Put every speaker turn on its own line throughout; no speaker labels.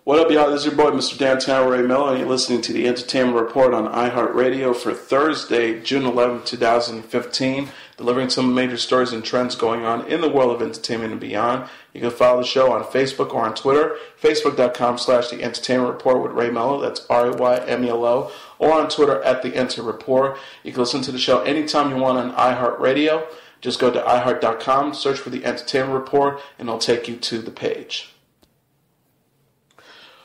What up, y'all? This is your boy, Mr. Downtown Ray Melo, and you're listening to the Entertainment Report on iHeartRadio for Thursday, June 11, 2015, delivering some major stories and trends going on in the world of entertainment and beyond. You can follow the show on Facebook or on Twitter, facebook.com/The Entertainment Report with Ray Melo, that's RAYMELO, or on Twitter at The Enter Report. You can listen to the show anytime you want on iHeartRadio. Just go to iHeart.com, search for The Entertainment Report, and it'll take you to the page.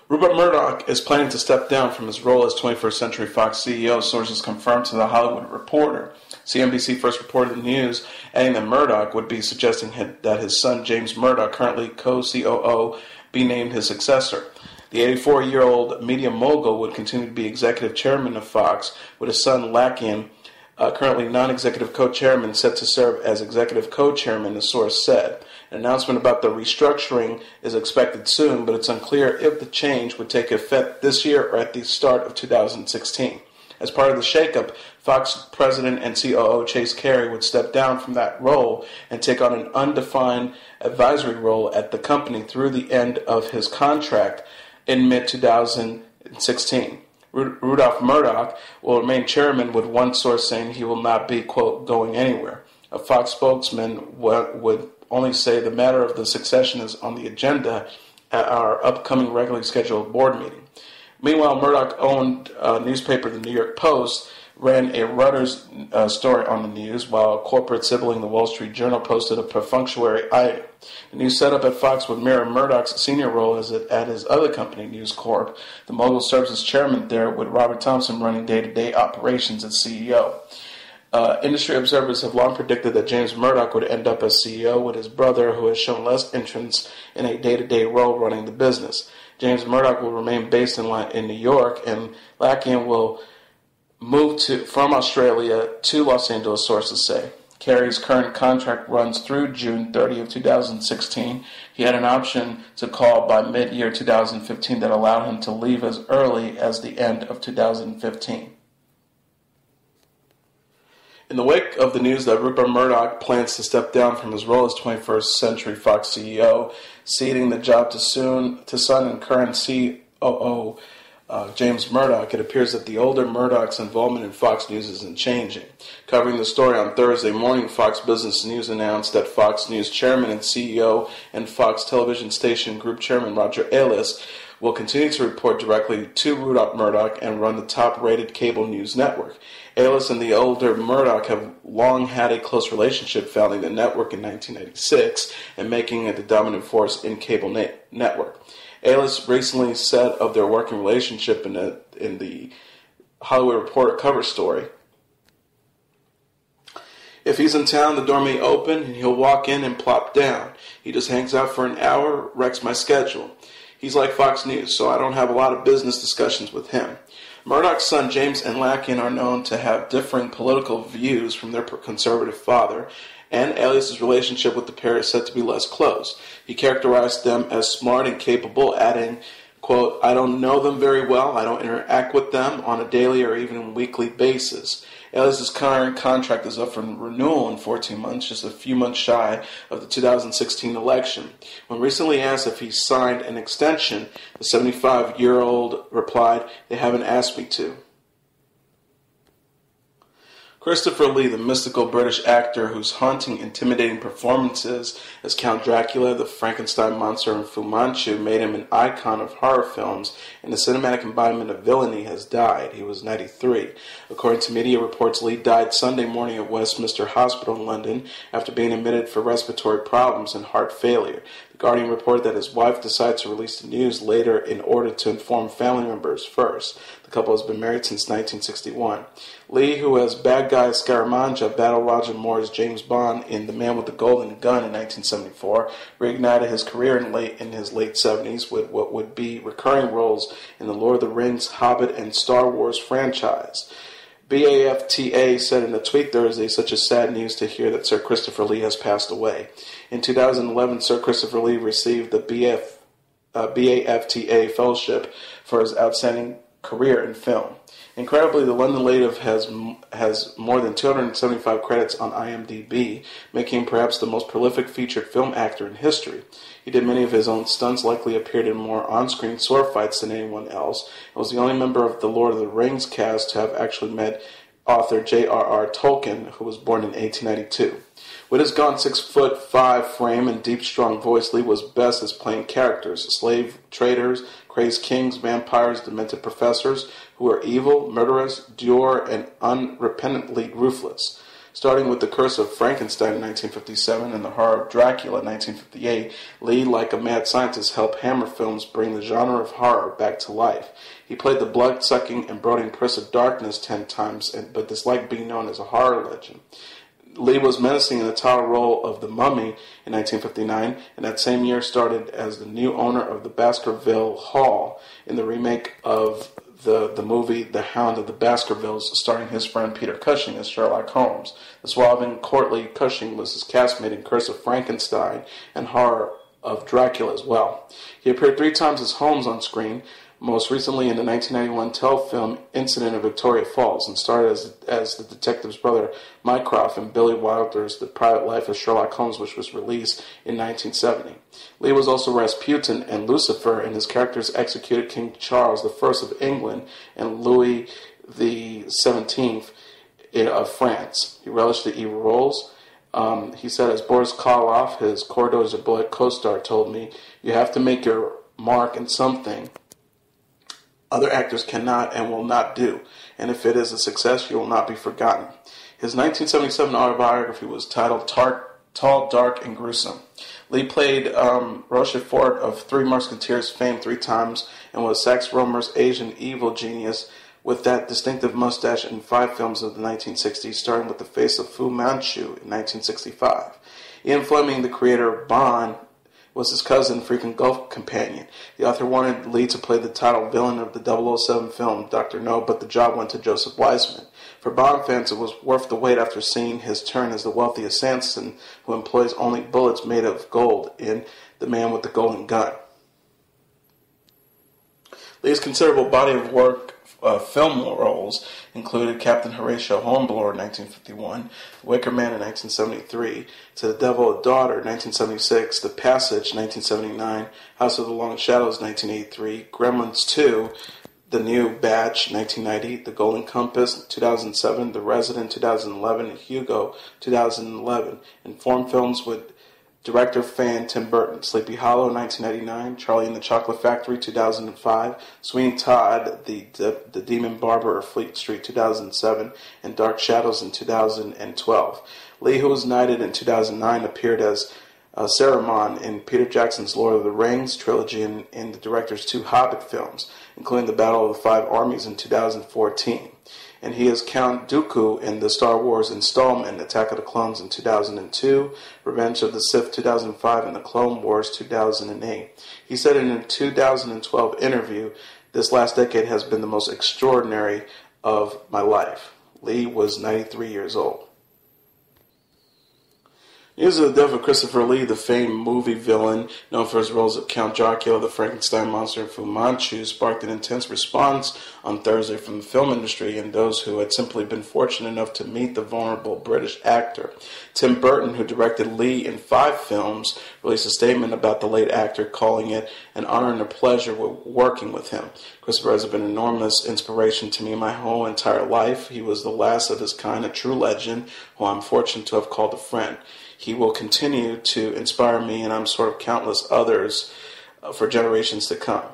Rupert Murdoch is planning to step down from his role as 21st Century Fox CEO, sources confirmed to The Hollywood Reporter. CNBC first reported the news, adding that Murdoch would be suggesting that his son James Murdoch, currently co-COO, be named his successor. The 84-year-old media mogul would continue to be executive chairman of Fox, with his son Lachlan, currently non-executive co-chairman, set to serve as executive co-chairman, the source said. An announcement about the restructuring is expected soon, but it's unclear if the change would take effect this year or at the start of 2016. As part of the shakeup, Fox president and COO Chase Carey would step down from that role and take on an undefined advisory role at the company through the end of his contract in mid-2016. Rudolph Murdoch will remain chairman, with one source saying he will not be, quote, going anywhere. A Fox spokesman would only say the matter of the succession is on the agenda at our upcoming regularly scheduled board meeting. Meanwhile, Murdoch-owned newspaper The New York Post ran a Reuters story on the news, while a corporate sibling, The Wall Street Journal, posted a perfunctory item. The new setup at Fox would mirror Murdoch's senior role as at his other company, News Corp. The mogul serves as chairman there, with Robert Thompson running day-to-day operations as CEO. Industry observers have long predicted that James Murdoch would end up as CEO, with his brother, who has shown less interest in a day-to-day role running the business. James Murdoch will remain based in New York, and Lachlan will move from Australia to Los Angeles, sources say. Carey's current contract runs through June 30 of 2016. He had an option to call by mid-year 2015 that allowed him to leave as early as the end of 2015. In the wake of the news that Rupert Murdoch plans to step down from his role as 21st Century Fox CEO, ceding the job to son and current COO James Murdoch, it appears that the older Murdoch's involvement in Fox News isn't changing. Covering the story on Thursday morning, Fox Business News announced that Fox News chairman and CEO and Fox television station group chairman Roger Ailes will continue to report directly to Rupert Murdoch and run the top-rated cable news network. Ailes and the older Murdoch have long had a close relationship, founding the network in 1996 and making it the dominant force in cable network. Ailes recently said of their working relationship in the Hollywood Reporter cover story, "If he's in town, the door may open and he'll walk in and plop down. He just hangs out for an hour, wrecks my schedule. He's like Fox News, so I don't have a lot of business discussions with him." Murdoch's son James and Lachlan are known to have differing political views from their conservative father, and Ailes' relationship with the pair is said to be less close. He characterized them as smart and capable, adding, quote, "I don't know them very well. I don't interact with them on a daily or even weekly basis." Ailes' current contract is up for renewal in 14 months, just a few months shy of the 2016 election. When recently asked if he signed an extension, the 75-year-old replied, "They haven't asked me to." Christopher Lee, the mystical British actor whose haunting, intimidating performances as Count Dracula, the Frankenstein monster, and Fu Manchu made him an icon of horror films and the cinematic embodiment of villainy, has died. He was 93. According to media reports, Lee died Sunday morning at Westminster Hospital in London after being admitted for respiratory problems and heart failure. The Guardian reported that his wife decided to release the news later in order to inform family members first. The couple has been married since 1961. Lee, who as bad guy Scaramanga battled Roger Moore's James Bond in The Man with the Golden Gun in 1974, reignited his career in his late 70s with what would be recurring roles in the Lord of the Rings, Hobbit, and Star Wars franchise. BAFTA said in a tweet Thursday, "Such a sad news to hear that Sir Christopher Lee has passed away." In 2011, Sir Christopher Lee received the BAFTA Fellowship for his outstanding career in film. Incredibly, the London native has more than 275 credits on IMDb, making him perhaps the most prolific featured film actor in history. He did many of his own stunts, likely appeared in more on-screen sword fights than anyone else, and was the only member of the Lord of the Rings cast to have actually met author J.R.R. Tolkien, who was born in 1892. With his gaunt 6'5" frame and deep, strong voice, Lee was best as playing characters: slave traders, crazed kings, vampires, demented professors who were evil, murderous, dour, and unrepentantly ruthless. Starting with The Curse of Frankenstein in 1957 and The Horror of Dracula in 1958, Lee, like a mad scientist, helped Hammer Films bring the genre of horror back to life. He played the blood-sucking and brooding Prince of Darkness 10 times, but disliked being known as a horror legend. Lee was menacing in the title role of the Mummy in 1959, and that same year started as the new owner of the Baskerville Hall in the remake of the movie The Hound of the Baskervilles, starring his friend Peter Cushing as Sherlock Holmes. The suave and courtly Cushing was his castmate in Curse of Frankenstein and Horror of Dracula as well. He appeared 3 times as Holmes on screen, most recently in the 1991 telefilm Incident at Victoria Falls, and starred as the detective's brother Mycroft in Billy Wilder's The Private Life of Sherlock Holmes, which was released in 1970. Lee was also Rasputin and Lucifer, and his characters executed King Charles I of England and Louis XVII of France. He relished the evil roles. He said, as Boris Karloff, his Corridors of Blood co-star, told me, "You have to make your mark in something other actors cannot and will not do, and if it is a success, you will not be forgotten." His 1977 autobiography was titled Tall, Dark, and Gruesome. Lee played Rochefort of Three Musketeers fame 3 times and was Sax Rohmer's Asian evil genius with that distinctive mustache in 5 films of the 1960s, starting with The Face of Fu Manchu in 1965. Ian Fleming, the creator of Bond, was his cousin, frequent golf companion. The author wanted Lee to play the title villain of the 007 film, Dr. No, but the job went to Joseph Wiseman. For Bond fans, it was worth the wait after seeing his turn as the wealthy assassin who employs only bullets made of gold in The Man with the Golden Gun. Lee's considerable body of work film roles included Captain Horatio Hornblower in 1951, The Wicker Man in 1973, To the Devil a Daughter in 1976, The Passage 1979, House of the Long Shadows 1983, Gremlins 2, The New Batch 1990, The Golden Compass 2007, The Resident 2011, and Hugo 2011, and foreign films with director-fan Tim Burton: Sleepy Hollow 1999, Charlie and the Chocolate Factory 2005, Sweeney Todd, the Demon Barber of Fleet Street 2007, and Dark Shadows in 2012. Lee, who was knighted in 2009, appeared as Saruman in Peter Jackson's Lord of the Rings trilogy and in the director's 2 Hobbit films, including The Battle of the Five Armies in 2014. And he is Count Dooku in the Star Wars installment Attack of the Clones in 2002, Revenge of the Sith 2005, and The Clone Wars 2008. He said in a 2012 interview, "This last decade has been the most extraordinary of my life." Lee was 93 years old. News of the death of Christopher Lee, the famed movie villain known for his roles of Count Dracula, the Frankenstein monster, and Fu Manchu, sparked an intense response on Thursday from the film industry and those who had simply been fortunate enough to meet the vulnerable British actor. Tim Burton, who directed Lee in 5 films, released a statement about the late actor, calling it an honor and a pleasure working with him. Christopher has been an enormous inspiration to me my whole entire life. He was the last of his kind, a true legend, who I'm fortunate to have called a friend. He will continue to inspire me, and I'm sort of countless others for generations to come.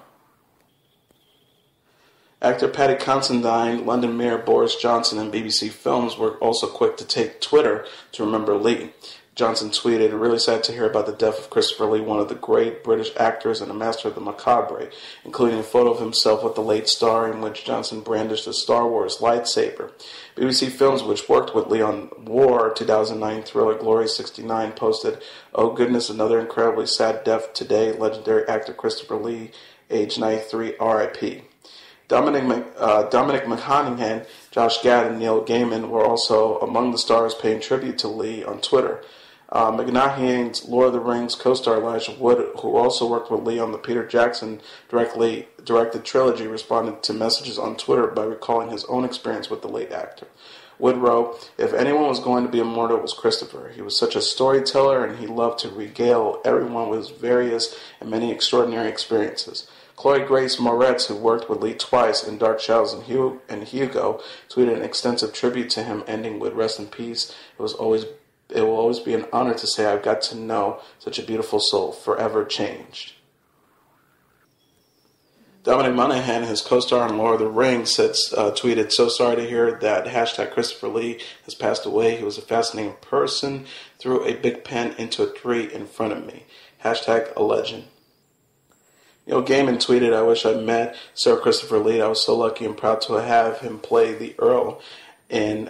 Actor Paddy Considine, London Mayor Boris Johnson, and BBC Films were also quick to take Twitter to remember Lee. Johnson tweeted, "Really sad to hear about the death of Christopher Lee, one of the great British actors and a master of the macabre," including a photo of himself with the late star in which Johnson brandished a Star Wars lightsaber. BBC Films, which worked with Lee on War 2009 thriller Glory 69, posted, "Oh goodness, another incredibly sad death today. Legendary actor Christopher Lee, age 93, RIP." Dominic McConaughey, Josh Gad, and Neil Gaiman were also among the stars paying tribute to Lee on Twitter. McNaghey's Lord of the Rings co-star Elijah Wood, who also worked with Lee on the Peter Jackson directed trilogy, responded to messages on Twitter by recalling his own experience with the late actor. Wood wrote, "If anyone was going to be immortal, it was Christopher. He was such a storyteller, and he loved to regale everyone with his various and many extraordinary experiences." Chloe Grace Moretz, who worked with Lee twice in Dark Shadows and Hugo, tweeted an extensive tribute to him, ending with, "Rest in peace. It will always be an honor to say I've got to know such a beautiful soul, forever changed." Dominic Monaghan, his co-star in Lord of the Rings, tweeted, "So sorry to hear that #Christopher Lee has passed away. He was a fascinating person. Threw a big pen into a tree in front of me. #a legend." Neil Gaiman tweeted, "I wish I'd met Sir Christopher Lee. I was so lucky and proud to have him play the Earl in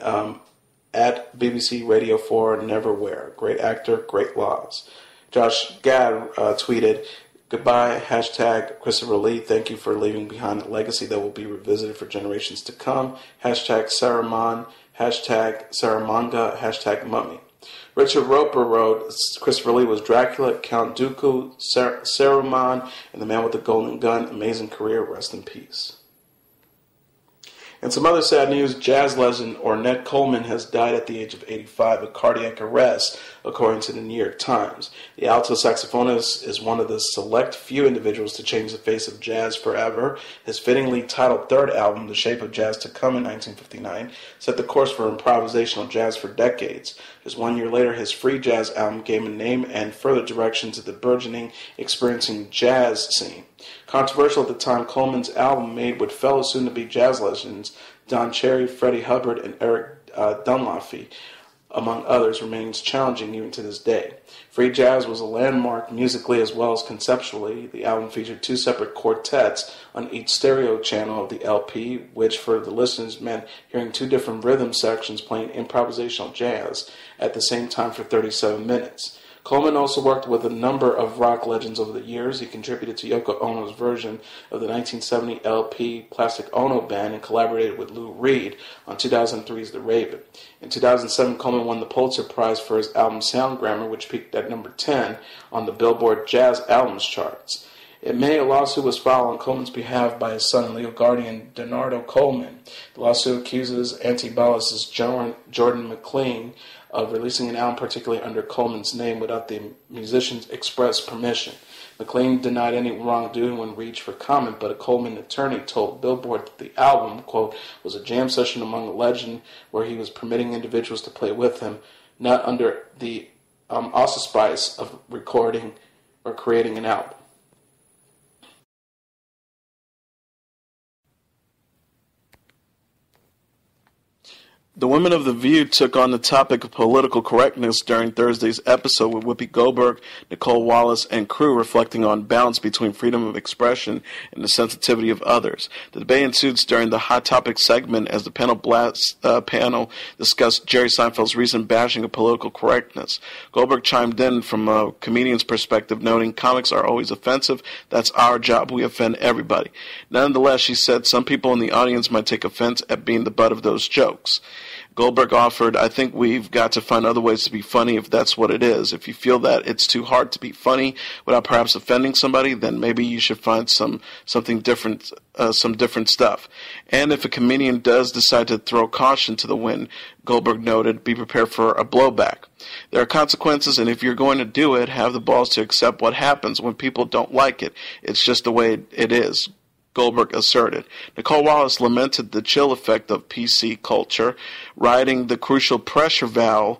at BBC Radio 4 Neverwhere. Great actor, great loss." Josh Gad tweeted, "Goodbye, #Christopher Lee. Thank you for leaving behind a legacy that will be revisited for generations to come. #Saruman, #Saramanga, #Mummy." Richard Roper wrote, "Christopher Lee was Dracula, Count Dooku, Saruman, and the Man with the Golden Gun. Amazing career. Rest in peace." And some other sad news, jazz legend Ornette Coleman has died at the age of 85 of cardiac arrest, according to the New York Times. The alto saxophonist is one of the select few individuals to change the face of jazz forever. His fittingly titled third album, The Shape of Jazz to Come in 1959, set the course for improvisational jazz for decades. Just 1 year later, his free jazz album gave a name and further direction to the burgeoning, experiencing jazz scene. Controversial at the time, Coleman's album, made with fellow soon-to-be jazz legends Don Cherry, Freddie Hubbard, and Eric Dunlophy, among others, remains challenging even to this day. Free jazz was a landmark musically as well as conceptually. The album featured 2 separate quartets on each stereo channel of the LP, which for the listeners meant hearing 2 different rhythm sections playing improvisational jazz at the same time for 37 minutes. Coleman also worked with a number of rock legends over the years. He contributed to Yoko Ono's version of the 1970 LP Plastic Ono Band and collaborated with Lou Reed on 2003's The Raven. In 2007, Coleman won the Pulitzer Prize for his album Soundgrammer, which peaked at number 10 on the Billboard Jazz Albums charts. In May, a lawsuit was filed on Coleman's behalf by his son and legal guardian, Donardo Coleman. The lawsuit accuses anti-ballicist Jordan McLean of releasing an album particularly under Coleman's name without the musician's express permission. McLean denied any wrongdoing when reached for comment, but a Coleman attorney told Billboard that the album, quote, was a jam session among a legend where he was permitting individuals to play with him, not under the auspice of recording or creating an album. The women of The View took on the topic of political correctness during Thursday's episode with Whoopi Goldberg, Nicole Wallace, and crew, reflecting on balance between freedom of expression and the sensitivity of others. The debate ensued during the Hot Topic segment as the panel discussed Jerry Seinfeld's recent bashing of political correctness. Goldberg chimed in from a comedian's perspective, noting, "Comics are always offensive. That's our job. We offend everybody." Nonetheless, she said some people in the audience might take offense at being the butt of those jokes. Goldberg offered, "I think we've got to find other ways to be funny if that's what it is. If you feel that it's too hard to be funny without perhaps offending somebody, then maybe you should find something different, some different stuff. And if a comedian does decide to throw caution to the wind," Goldberg noted, "be prepared for a blowback. There are consequences, and if you're going to do it, have the balls to accept what happens when people don't like it. It's just the way it is," Goldberg asserted. Nicole Wallace lamented the chill effect of PC culture, riding the crucial pressure valve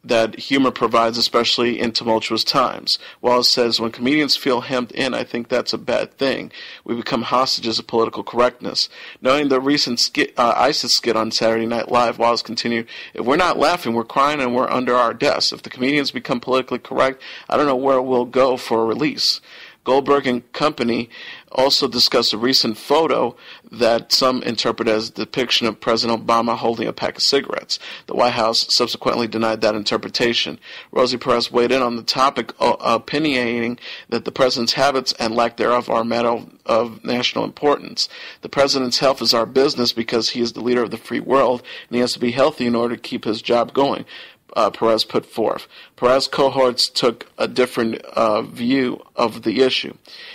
that humor provides, especially in tumultuous times. Wallace says, "When comedians feel hemmed in, I think that's a bad thing. We become hostages of political correctness." Knowing the recent ISIS skit on Saturday Night Live, Wallace continued, "If we're not laughing, we're crying and we're under our desks. If the comedians become politically correct, I don't know where we'll go for a release." Goldberg and company also discussed a recent photo that some interpret as a depiction of President Obama holding a pack of cigarettes. The White House subsequently denied that interpretation. Rosie Perez weighed in on the topic, opinionating that the president's habits and lack thereof are a matter of national importance. "The president's health is our business because he is the leader of the free world, and he has to be healthy in order to keep his job going.
Perez put forth. Perez cohorts took a different view of the issue.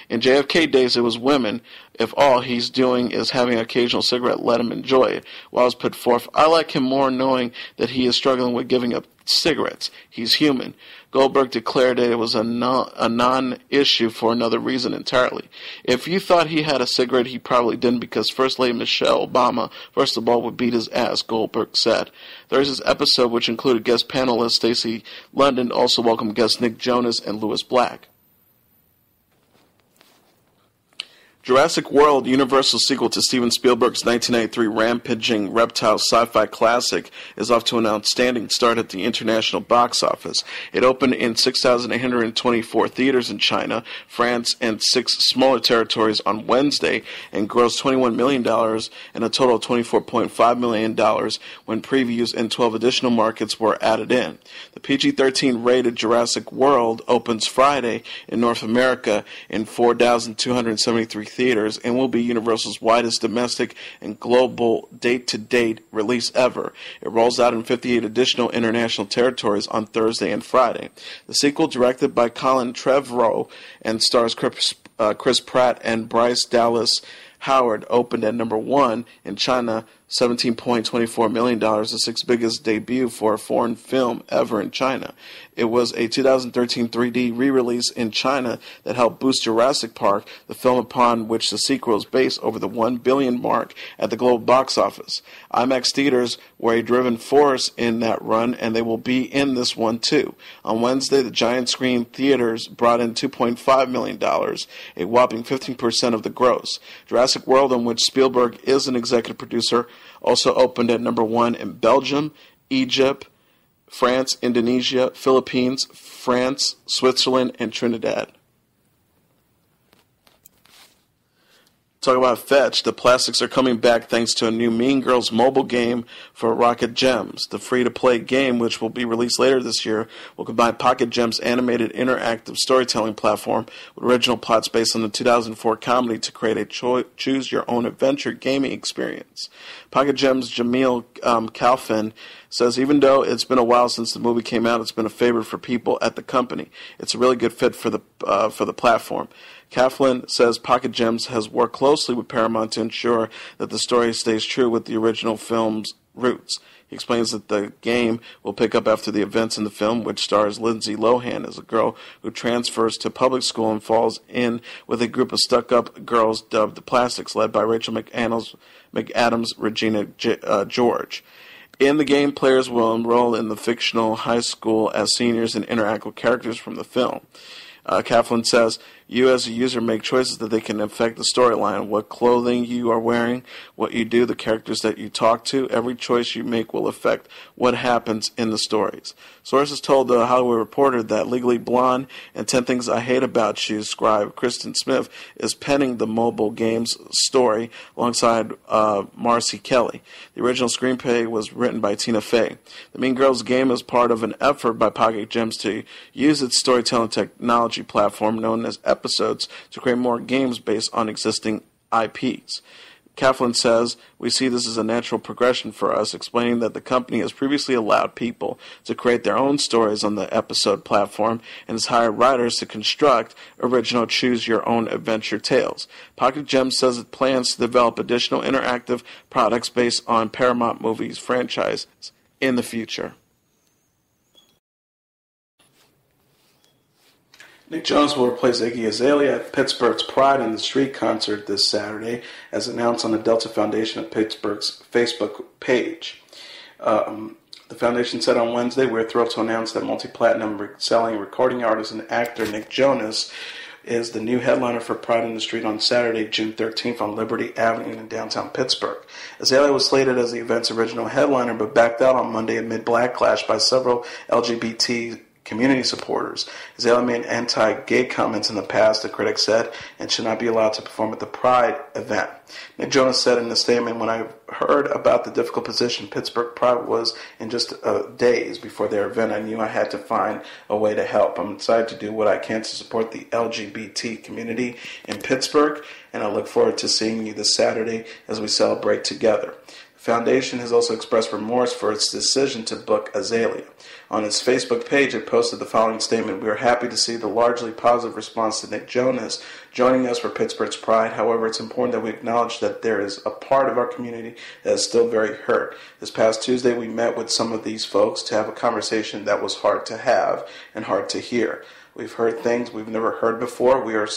In JFK days, it was women. If all he's doing is having an occasional cigarette, let him enjoy it. Wells put forth, I like him more knowing that he is struggling with giving up cigarettes. He's human. Goldberg declared that it was a non-issue for another reason entirely. If you thought he had a cigarette, he probably didn't, because First Lady Michelle Obama, first of all, would beat his ass, Goldberg said. Thursday's episode, which included guest panelist Stacey London, also welcomed guests Nick Jonas and Louis Black. Jurassic World, Universal's sequel to Steven Spielberg's 1993 rampaging reptile sci-fi classic, is off to an outstanding start at the international box office. It opened in 6,824 theaters in China, France, and 6 smaller territories on Wednesday, and grossed $21 million and a total of $24.5 million when previews in 12 additional markets were added in. The PG-13 rated Jurassic World opens Friday in North America in 4,273 theaters and will be Universal's widest domestic and global date-to-date release ever. It rolls out in 58 additional international territories on Thursday and Friday. The sequel, directed by Colin Trevorrow and stars Chris Pratt and Bryce Dallas Howard, opened at number 1 in China, $17.24 million, the 6th biggest debut for a foreign film ever in China. It was a 2013 3D re-release in China that helped boost Jurassic Park, the film upon which the sequel is based, over the 1 billion mark at the global box office. IMAX theaters were a driven force in that run, and they will be in this one too. On Wednesday, the giant screen theaters brought in $2.5 million, a whopping 15% of the gross. Jurassic World, on which Spielberg is an executive producer, also opened at number 1 in Belgium, Egypt, France, Indonesia, Philippines, France, Switzerland, and Trinidad. Talk about Fetch. The plastics are coming back thanks to a new Mean Girls mobile game for Rocket Gems. The free-to-play game, which will be released later this year, will combine Pocket Gems' animated interactive storytelling platform with original plots based on the 2004 comedy to create a choose-your-own-adventure gaming experience. Pocket Gems' Jamil Kalfin says, even though it's been a while since the movie came out, it's been a favorite for people at the company. It's a really good fit for the platform. Kalfin says Pocket Gems has worked closely with Paramount to ensure that the story stays true with the original film's roots. He explains that the game will pick up after the events in the film, which stars Lindsay Lohan as a girl who transfers to public school and falls in with a group of stuck-up girls dubbed the Plastics, led by Rachel McAdams, Regina George. In the game, players will enroll in the fictional high school as seniors and interact with characters from the film. Kaplan says, you as a user make choices that they can affect the storyline. What clothing you are wearing, what you do, the characters that you talk to, every choice you make will affect what happens in the stories. Sources told the Hollywood Reporter that Legally Blonde and 10 Things I Hate About You scribe Kristen Smith is penning the mobile game's story alongside Marcy Kelly. The original screenplay was written by Tina Fey. The Mean Girls game is part of an effort by Pocket Gems to use its storytelling technology platform known as episodes to create more games based on existing IPs. Kaplan says, we see this as a natural progression for us, explaining that the company has previously allowed people to create their own stories on the episode platform and has hired writers to construct original choose-your-own-adventure tales. Pocket Gems says it plans to develop additional interactive products based on Paramount Movies franchises in the future.
Nick Jonas will replace Iggy Azalea at Pittsburgh's Pride in the Street concert this Saturday, as announced on the Delta Foundation of Pittsburgh's Facebook page. The foundation said on Wednesday, we're thrilled to announce that multi-platinum selling recording artist and actor Nick Jonas is the new headliner for Pride in the Street on Saturday, June 13th on Liberty Avenue in downtown Pittsburgh. Azalea was slated as the event's original headliner, but backed out on Monday amid backlash by several LGBT community supporters. Azalea made anti-gay comments in the past, the critics said, and should not be allowed to perform at the Pride event. Nick Jonas said in a statement, when I heard about the difficult position Pittsburgh Pride was in just days before their event, I knew I had to find a way to help. I'm excited to do what I can to support the LGBT community in Pittsburgh, and I look forward to seeing you this Saturday as we celebrate together. The The foundation has also expressed remorse for its decision to book Azalea. On its Facebook page, it posted the following statement: "We are happy to see the largely positive response to Nick Jonas joining us for Pittsburgh's Pride. However, it's important that we acknowledge that there is a part of our community that is still very hurt. This past Tuesday, we met with some of these folks to have a conversation that was hard to have and hard to hear. We've heard things we've never heard before. We're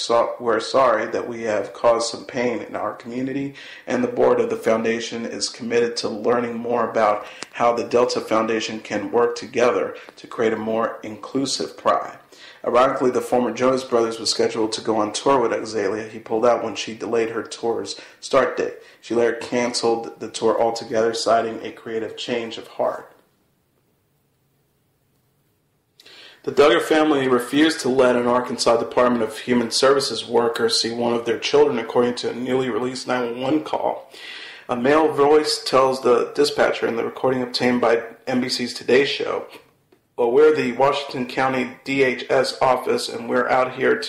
sorry that we have caused some pain in our community, and the board of the foundation is committed to learning more about how the Delta Foundation can work together to create a more inclusive Pride." Ironically, the former Jonas Brothers was scheduled to go on tour with Azalea. He pulled out when she delayed her tour's start date. She later canceled the tour altogether, citing a creative change of heart. The Duggar family refused to let an Arkansas Department of Human Services worker see one of their children, according to a newly released 911 call. A male voice tells the dispatcher in the recording obtained by NBC's Today Show, "Well, we're the Washington County DHS office, and we're out here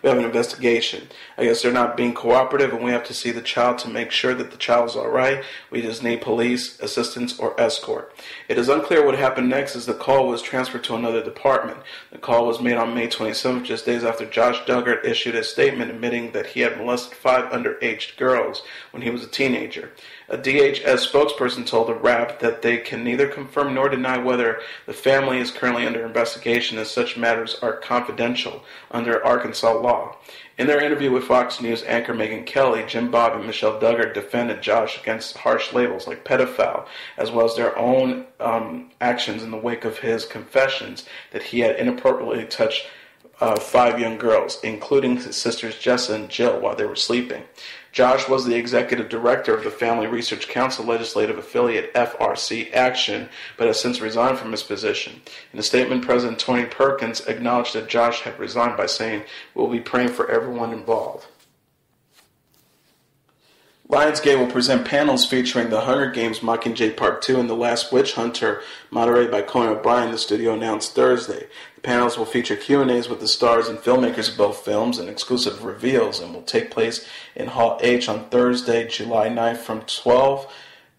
we have an investigation. I guess they're not being cooperative, and we have to see the child to make sure that the child's all right. We just need police assistance or escort." It is unclear what happened next, as the call was transferred to another department. The call was made on May 27th, just days after Josh Duggar issued a statement admitting that he had molested 5 underage girls when he was a teenager. A DHS spokesperson told the Wrap that they can neither confirm nor deny whether the family is currently under investigation, as such matters are confidential under Arkansas law. In their interview with Fox News anchor Megyn Kelly, Jim Bob and Michelle Duggar defended Josh against harsh labels like pedophile, as well as their own actions in the wake of his confessions that he had inappropriately touched 5 young girls, including his sisters Jessa and Jill, while they were sleeping. Josh was the executive director of the Family Research Council legislative affiliate FRC Action, but has since resigned from his position. In a statement, President Tony Perkins acknowledged that Josh had resigned by saying, "We'll be praying for everyone involved." Lionsgate will present panels featuring The Hunger Games Mockingjay Part 2 and The Last Witch Hunter, moderated by Conan O'Brien, the studio announced Thursday. The panels will feature Q&As with the stars and filmmakers of both films and exclusive reveals, and will take place in Hall H on Thursday, July 9th from 12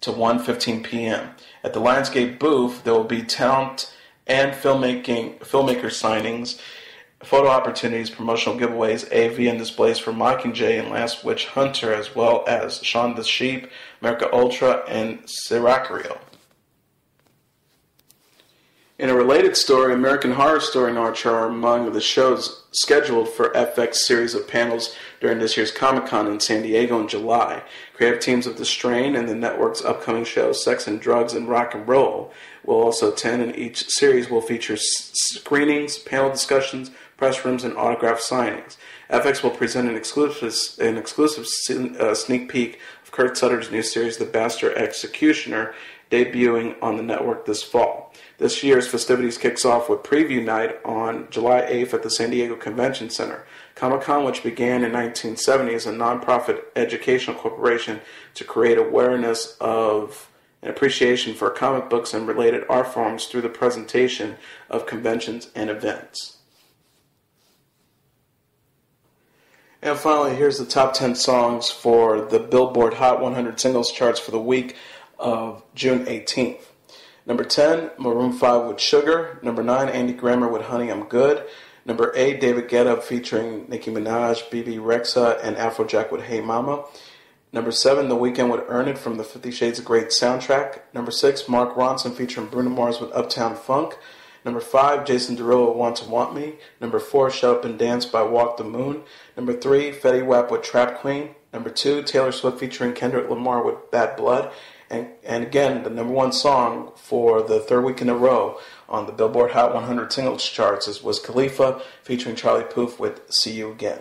to 1:15 p.m. At the Lionsgate booth, there will be talent and filmmaker signings, photo opportunities, promotional giveaways, AV and displays for Mockingjay and Last Witch Hunter, as well as Shaun the Sheep, America Ultra, and Sicario. In a related story, American Horror Story and Archer are among the shows scheduled for FX series of panels during this year's Comic-Con in San Diego in July. Creative teams of The Strain and the network's upcoming show Sex and Drugs and Rock and Roll will also attend, and each series will feature screenings, panel discussions, press rooms, and autograph signings. FX will present an exclusive sneak peek of Kurt Sutter's new series, The Bastard Executioner, debuting on the network this fall. This year's festivities kicks off with Preview Night on July 8th at the San Diego Convention Center. Comic-Con, which began in 1970, is a nonprofit educational corporation to create awareness of and appreciation for comic books and related art forms through the presentation of conventions and events. And finally, here's the top 10 songs for the Billboard Hot 100 Singles Charts for the week of June 18th. Number 10, Maroon 5 with Sugar. Number 9, Andy Grammer with Honey, I'm Good. Number 8, David Guetta featuring Nicki Minaj, BB Rexa, and Afrojack with Hey Mama. Number 7, The Weeknd with Earn It from the 50 Shades of Grey soundtrack. Number 6, Mark Ronson featuring Bruno Mars with Uptown Funk. Number 5, Jason Derulo with Want to Want Me. Number 4, Shut Up and Dance by Walk the Moon. Number 3, Fetty Wap with Trap Queen. Number 2, Taylor Swift featuring Kendrick Lamar with Bad Blood. And again, the number 1 song for the third week in a row on the Billboard Hot 100 Singles Charts was Khalifa featuring Charlie Puth with See You Again.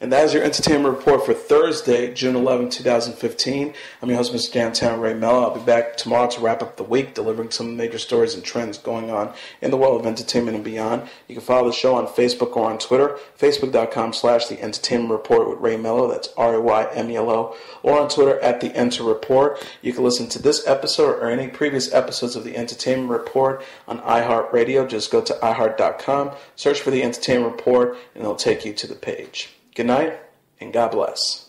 And that is your entertainment report for Thursday, June 11, 2015. I'm your host, Mr. Downtown Ray Melo. I'll be back tomorrow to wrap up the week, delivering some major stories and trends going on in the world of entertainment and beyond. You can follow the show on Facebook or on Twitter, facebook.com/The Entertainment Report with Ray Melo. That's RAYMELO. Or on Twitter at The Enter Report. You can listen to this episode or any previous episodes of The Entertainment Report on iHeartRadio. Just go to iHeart.com, search for The Entertainment Report, and it'll take you to the page. Good night, and God bless.